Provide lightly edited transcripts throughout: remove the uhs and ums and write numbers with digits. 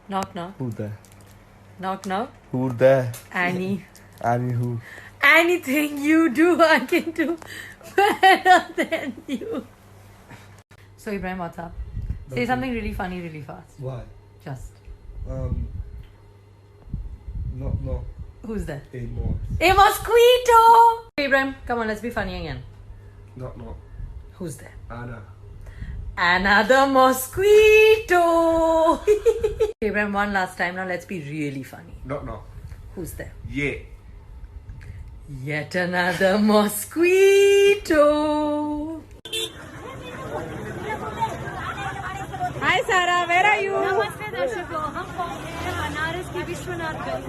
Knock knock. Who there? Knock knock. Who there? Annie. Annie who? Anything you do, I can do better than you. So Ibrahim, what's up? Say something really funny, really fast. Why? Just. No. Who's there? Amos. A mosquito! Ibrahim, come on, let's be funny again. No. Who's there? Anna. Anna the mosquito! Ibrahim, one last time now, let's be really funny. No. Who's there? Yeah. Yet another mosquito! Hi Sarah, where are you? नमस्ते दर्शकों, हम पहुंचे हैं बनारस की विश्वनाथ गली।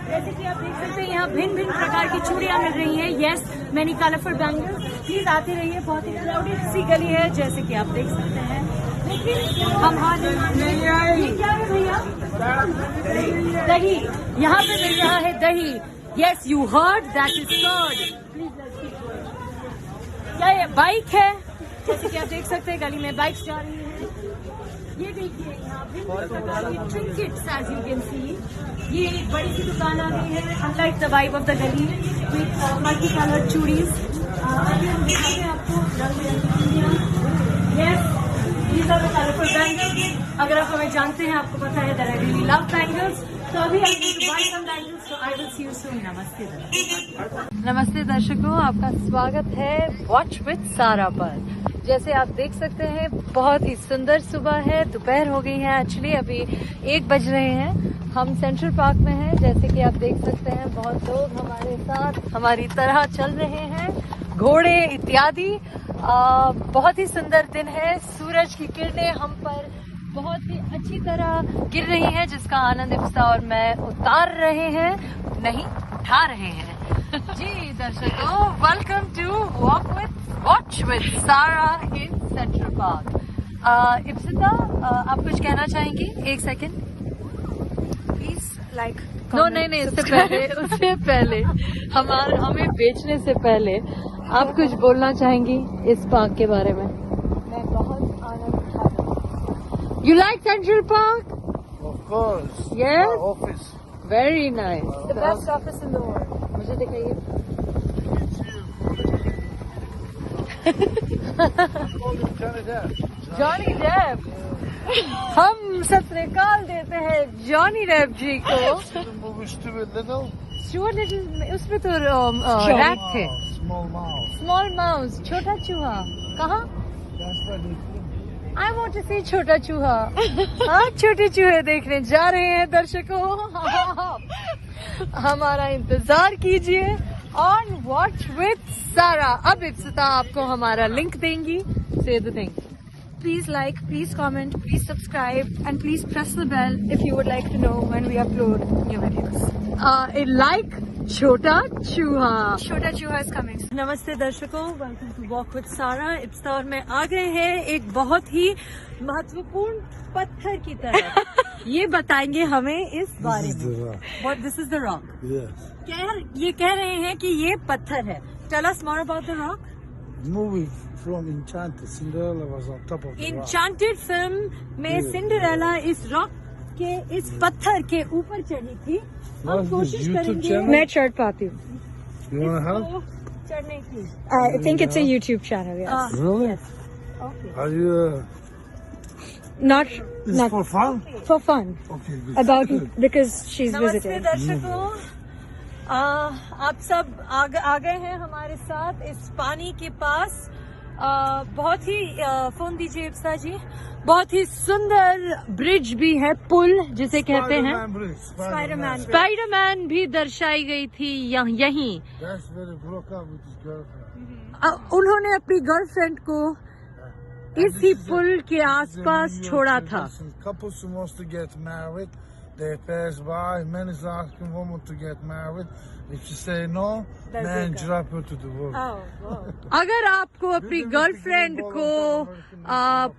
जैसे कि आप देख सकते हैं यहाँ भिन्न भिन्न प्रकार की चूड़ियाँ मिल रही हैं। Yes, many colourful bangles. Please आते रहिए, बहुत ही क्राउडेड सी गली है जैसे कि आप देख सकते हैं। लेकिन हम ये क्या है भैया? दही। यहाँ पे मिल रहा है दही। Yes, you heard, that is curd. क्या ये बाइक है? जैसे कि आप देख सकते हैं गली में बाइक्स जा रही हैं। ये देखिए यहाँ भिन्न प्रकार की trinkets as you can see. ये एक बड़ी सी दुकान आ गई है, unlike the vibe of the gali with multi colour chudis. अभी हम दिखाते हैं आपको रंग बिरंगी चूड़ियाँ। Yes, these are the colourful bangles. अगर आप हमें जानते हैं, आपको पता है that I really love bangles. तो अभी I need to buy some bangles, so I will see you soon. नमस्ते दर्शकों। नमस्ते दर्शकों, आपका स्वागत है वॉच विद सारा पर। जैसे आप देख सकते हैं, बहुत ही सुंदर सुबह है, दोपहर हो गई है। एक्चुअली अभी 1 बज रहे हैं। हम सेंट्रल पार्क में हैं। जैसे कि आप देख सकते हैं, बहुत लोग हमारे साथ हमारी तरह चल रहे हैं, घोड़े इत्यादि। बहुत ही सुंदर दिन है। सूरज की किरणें हम पर बहुत ही अच्छी तरह गिर रही हैं, जिसका आनंद इफ्सा और मैं उतार रहे हैं, नहीं उठा रहे हैं। जी दर्शकों, वेलकम टू वॉच विद सारा इन सेंट्रल पार्क। इप्सिता, आप कुछ कहना चाहेंगी? 1 सेकेंड प्लीज। लाइक नो, नहीं, उससे पहले हमें बेचने से पहले आप कुछ बोलना चाहेंगी इस पार्क के बारे में? मैं बहुत आनंद उठा रही हूँ। You like Central Park? Of course. Yes? Our office. Very nice. The best office in the world. मुझे दिखाइए। Johnny Depp. हम सब निकाल देते हैं जॉनी डेप जी को। स्टुअर्ट लिटिल, उसमें तो रैट थे। स्मॉल माउस, छोटा चूहा। कहाँ? I want to see छोटा चूहा। हाँ, छोटे चूहे देखने जा रहे हैं दर्शकों। हमारा इंतजार कीजिए ऑन वॉच विद सारा। अब इप्सिता आपको हमारा लिंक देंगी। Say the thing. Please like, please comment, please subscribe, and please press the bell if you would like to know when we upload new videos. Like छोटा चूहा। Chota Chuha is coming. नमस्ते दर्शकों, welcome to walk with सारा। इप्सिता और मैं आ गए हैं एक बहुत ही महत्वपूर्ण पत्थर की तरफ। ये बताएंगे हमें इस बारे में। What this is the rock? Yes. ये कह रहे हैं कि ये पत्थर है। Tell us more about the rock. Movie from Enchanted. Cinderella was on top of the rock. Enchanted film में सिंड्रेला इस रॉक के, इस पत्थर के ऊपर चढ़ी थी। हम कोशिश करेंगे मैं चढ़ पाती हूँ। You wanna help? इसको चढ़ने की। I think it's a YouTube channel. Yes. Really? Okay. Are you? Not This for fun? for fun. Okay, good. About Good. because she's नमस्ते visited. दर्शकों, आप सब आ गए हैं हमारे साथ इस पानी के पास। बहुत ही फोन दीजिए इप्सा जी। बहुत ही सुंदर ब्रिज भी है, पुल जिसे कहते हैं। Spider-Man bridge. Spider-Man bridge. Spiderman भी दर्शाई गई थी यहीं। That's where he broke up with his girlfriend. उन्होंने अपनी गर्लफ्रेंड को इसी पुल के आसपास छोड़ा था। Couples who wants to get married, they pass by. Men is asking woman to get married. If she say no, man drop her to the world. अगर आपको अपनी गर्लफ्रेंड को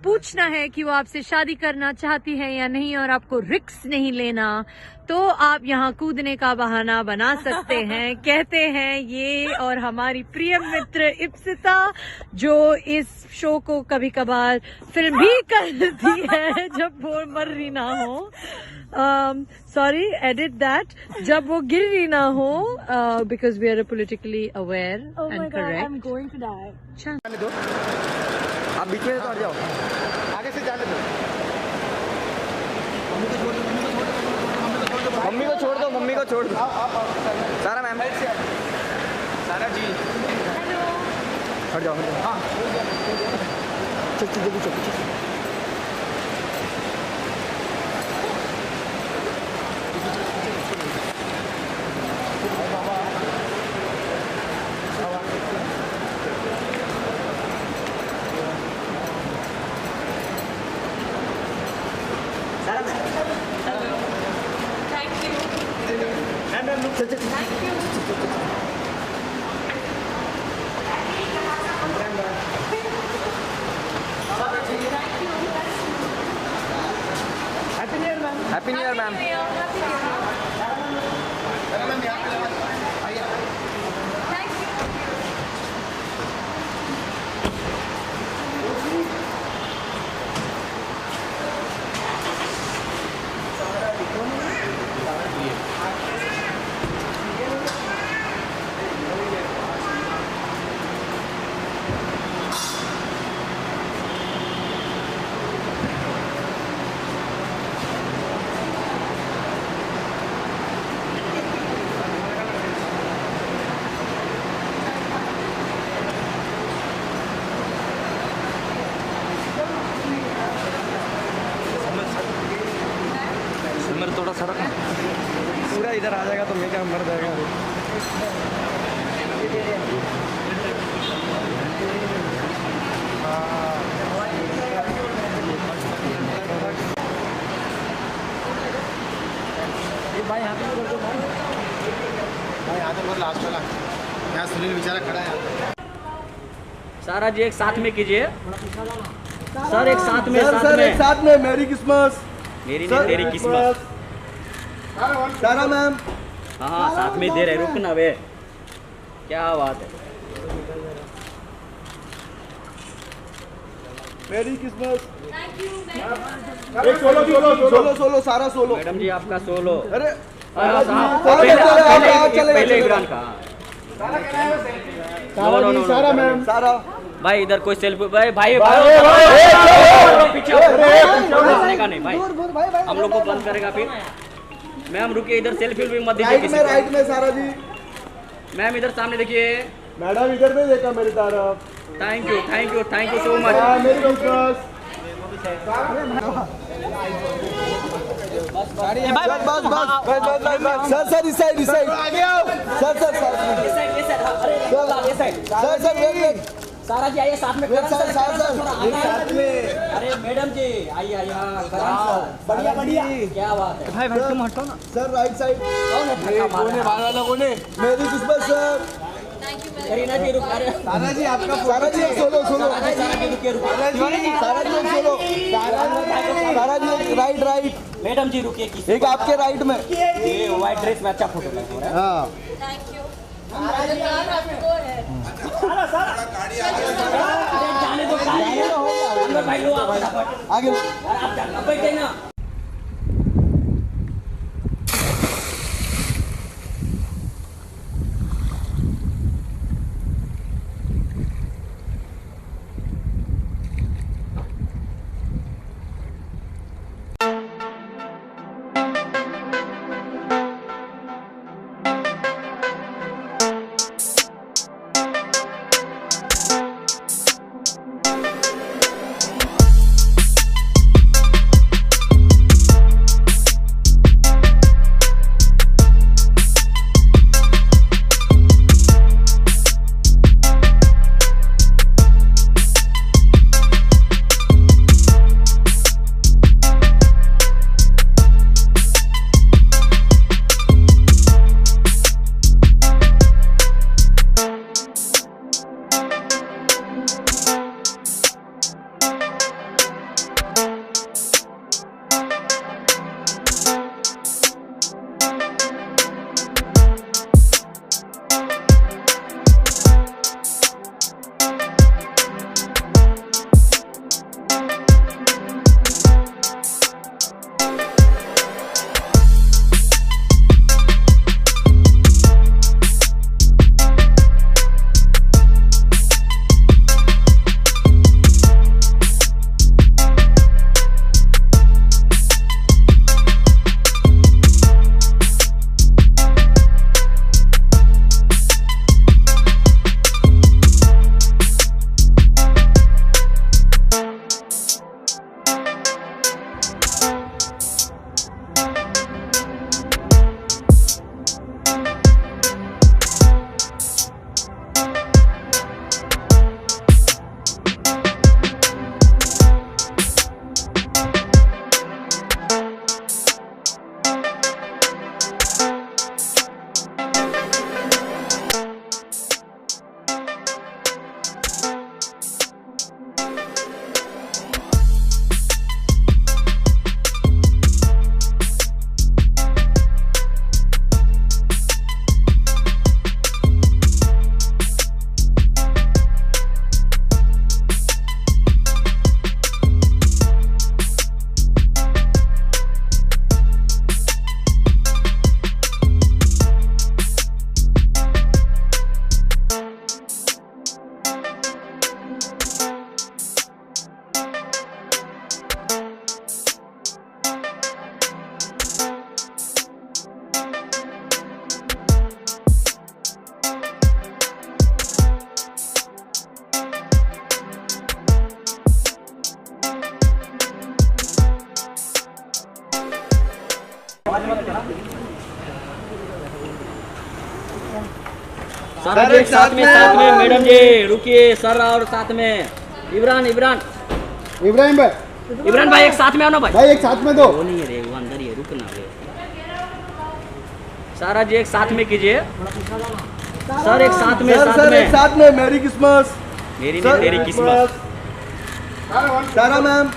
पूछना है कि वो आपसे शादी करना चाहती है या नहीं, और आपको रिस्क नहीं लेना, तो आप यहाँ कूदने का बहाना बना सकते हैं। कहते हैं ये और हमारी प्रिय मित्र इप्सिता जो इस शो को कभी कभार फिल्म भी करती है जब वो मर रही ना हो, सॉरी एडिट दैट, जब वो गिर रही ना हो, because we are politically aware and correct. आप बीच में तो जाओ, आगे से जाने दो। मम्मी को छोड़ दो, मम्मी को छोड़ दो। सारा मैम, सारा जी हट जाओ, हाँ चल जल्दी चल। Happy new year ma'am. थोड़ा सा रखना, पूरा इधर आ जाएगा तो मैं क्या मर जाएगा। भाई यहाँ पे कर दो भाई, यहाँ तो बहुत लास्ट वाला, यहाँ सुनील बेचारा खड़ा है। सारा जी एक साथ में कीजिए सर, एक साथ में, एक साथ में मेरी क्रिसमस। मेरी नहीं तेरी किस्मत। सारा मैम, हाँ साथ में दे रहे, रुकना वे, क्या बात है। मेरी क्रिसमस। एक सोलो सोलो सोलो सोलो सारा सोलो। मैडम जी आपका सोलो। अरे पहले इमरान का। सारा मैम, सारा भाई इधर कोई सेल्फी, भाई भाई पीछे का नहीं भाई, हम लोग को बंद करेगा फिर। मैम रुकिए, इधर सेल्फी मत दीजिए किसी को। राइट में सारा जी। मैम इधर सामने देखिए। मैडम इधर में देखा मेरी तरफ। Thank you thank you thank you so much. मेरी क्रिसमस। बस सर इस साइड सर सारा जी आइए साथ में। साथ में। अरे मैडम जी आइए आइए। बढ़िया बढ़िया, क्या बात है। भाई भाई तुम हटो ना sir right side. Merry Christmas sir. Kareena ji रुक रहे। सारा जी आपका, सारा जी सोलो सोलो। सारा जी रुकिए सारा जी सोलो। सारा जी राइट राइट। मैडम जी रुकिए, एक आपके राइट में। ये व्हाइट ड्रेस में अच्छा फोटो लग रहा है। हाँ जाने दो भाई, लो आगे आप बैठे ना। सर एक साथ में मैडम जी रुकिए सर और साथ में इमरान भाई एक साथ में आओ ना भाई एक साथ में दो। वो नहीं है रे वो अंदर ही है रुकना रे सारा जी एक साथ में कीजिए सर एक साथ में एक साथ में मेरी क्रिसमस मेरी नहीं तेरी किस्मत सारा मैम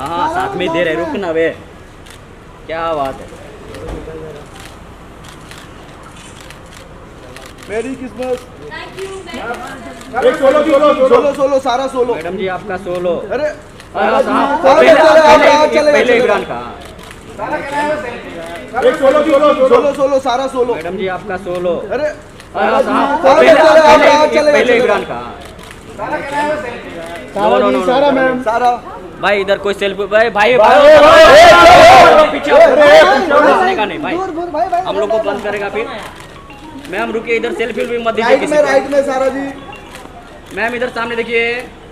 हाँ साथ में दे रहे रुकना वे क्या बात है मेरी क्रिसमस एक सोलो सारा सोलो मैडम जी आपका सोलो अरे पहले इमरान का एक सोलो सारा सोलो मैडम जी आपका सोलो अरे पहले इमरान का सारा मैम सारा भाई इधर कोई सेल्फी भाई पीछे का नहीं भाई हम लोग को बंद करेगा फिर मैम रुकिए इधर सेल्फी भी मत दीजिए किसी को राइट में सारा जी मैम इधर सामने देखिए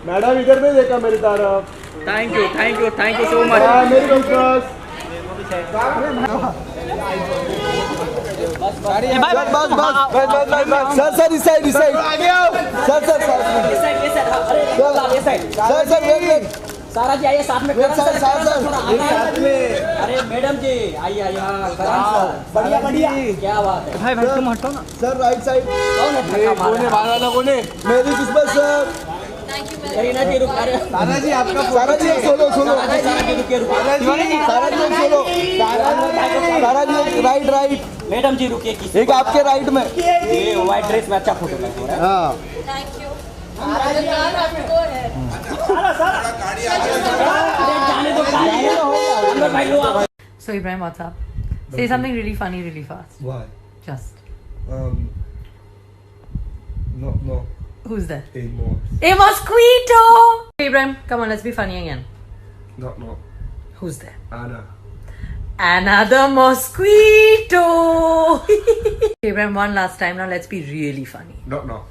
मैडम इधर नहीं देखा मेरी तरफ थैंक यू सो मच मेरी क्रिसमस सर इस साइड सर सारा जी आइए साथ में अरे मैडम जी आइए बढ़िया क्या बात है भाई तुम हटो ना sir right side merry Christmas sir Kareena ji रुक अरे सारा जी आपका सारा जी सोलो सारा जी राइट मैडम जी रुकिए एक आपके राइट में ये व्हाइट ड्रेस में अच्छा फोटो लग रहा है हाँ So Ibrahim, what's up? Say something really funny, really fast. Why? Just. No. Who's there? A more. A mosquito! Hey Ibrahim, come on, let's be funny again. No. Who's there? Anna. Another mosquito! Hey Ibrahim, one last time now, let's be really funny. No.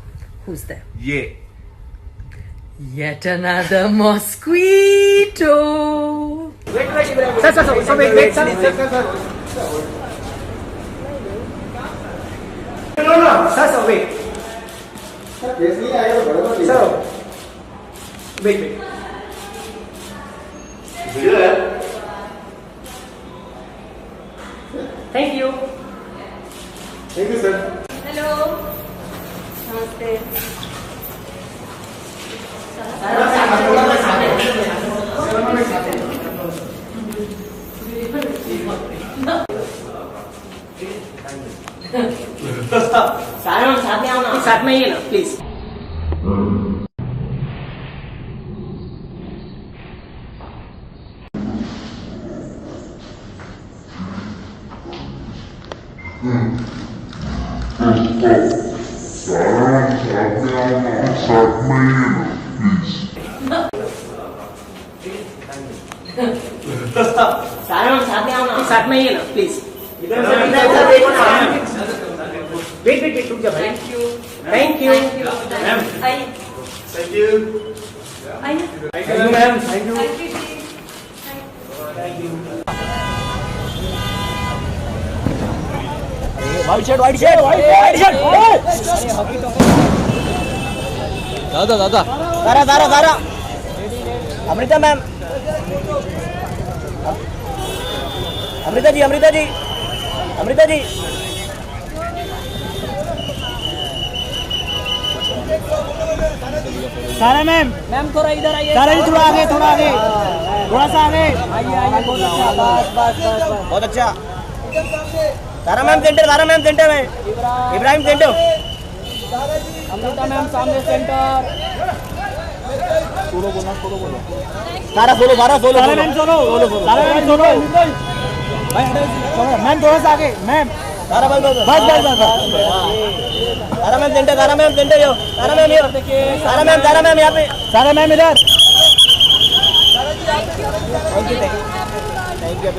Who's there? Yeah. Yet another mosquito! wait Thank you. Thank you, sir. Hello. Namaste. साथ में आओ ना साथ में ही ना please साथ में आओ ना साथ में ही ना प्लीज वेट रुक जा भाई thank you ma'am Thank you. Ma'am Thank you. White shirt दादा अमृता मैम अमृता जी सारा मैम थोड़ा इधर आइए सारा जी थोड़ा आगे थोड़ा सा आगे आइए बहुत अच्छा तारा मैम सेंटर में इब्राहिम सेंटर अमृता मैम सामने सेंटर सारा सोलो मैम सोलो मैम थोड़ा सा आगे मैम तारा मैम सेंटर तारा मैम यहाँ पे सारा मैम इधर थैंक यू